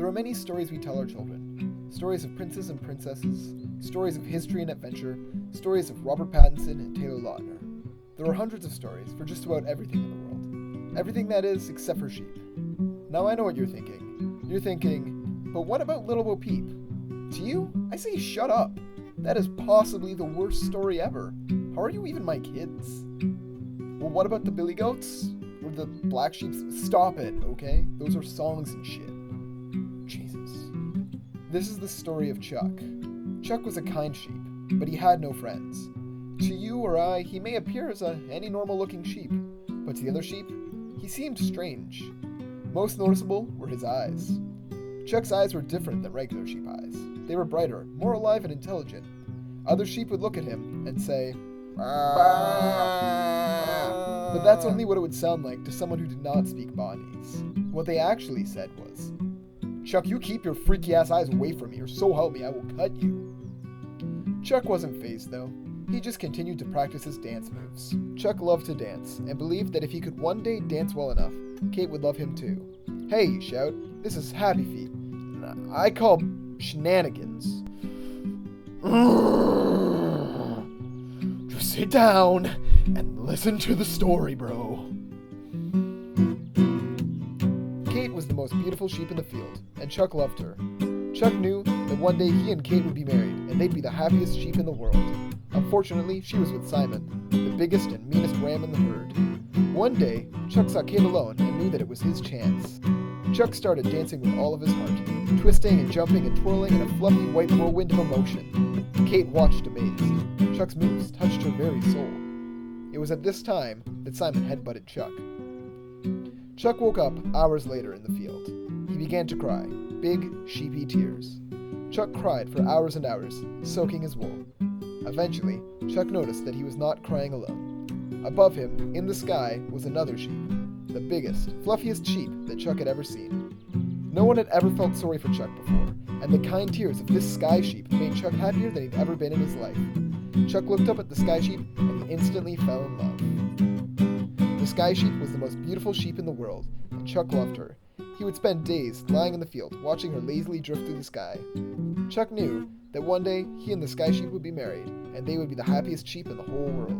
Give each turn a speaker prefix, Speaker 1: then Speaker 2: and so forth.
Speaker 1: are many stories we tell our children. Stories of princes and princesses, stories of history and adventure, stories of Robert Pattinson and Taylor Lautner. There are hundreds of stories for just about everything in the world. Everything that is, except for sheep. Now I know what you're thinking. You're thinking, but what about Little Bo Peep? To you, I say shut up. That is possibly the worst story ever. How are you even my kids? Well, what about the Billy Goats? Or the Black Sheep? Stop it, okay? Those are songs and shit. Jesus. This is the story of Chuck. Chuck was a kind sheep, but he had no friends. To you or I, he may appear as any normal-looking sheep, but to the other sheep, he seemed strange. Most noticeable were his eyes. Chuck's eyes were different than regular sheep eyes. They were brighter, more alive and intelligent. Other sheep would look at him and say, "Bah." But that's only what it would sound like to someone who did not speak Bonnese. What they actually said was, "Chuck, you keep your freaky ass eyes away from me, or so help me, I will cut you." Chuck wasn't fazed though. He just continued to practice his dance moves. Chuck loved to dance, and believed that if he could one day dance well enough, Kate would love him too. "Hey," you shout, "this is Happy Feet. I call shenanigans." Just sit down and listen to the story, bro. Kate was the most beautiful sheep in the field, and Chuck loved her. Chuck knew that one day he and Kate would be married, and they'd be the happiest sheep in the world. Unfortunately, she was with Simon, the biggest and meanest ram in the herd. One day, Chuck saw Kate alone and knew that it was his chance. Chuck started dancing with all of his heart, twisting and jumping and twirling in a fluffy white whirlwind of emotion. Kate watched amazed. Chuck's moves touched her very soul. It was at this time that Simon headbutted Chuck. Chuck woke up hours later in the field. He began to cry, big, sheepy tears. Chuck cried for hours and hours, soaking his wool. Eventually, Chuck noticed that he was not crying alone. Above him, in the sky, was another sheep, the biggest, fluffiest sheep that Chuck had ever seen. No one had ever felt sorry for Chuck before, and the kind tears of this sky sheep made Chuck happier than he'd ever been in his life. Chuck looked up at the sky sheep, and he instantly fell in love. The sky sheep was the most beautiful sheep in the world, and Chuck loved her. He would spend days lying in the field, watching her lazily drift through the sky. Chuck knew that one day he and the sky sheep would be married, and they would be the happiest sheep in the whole world.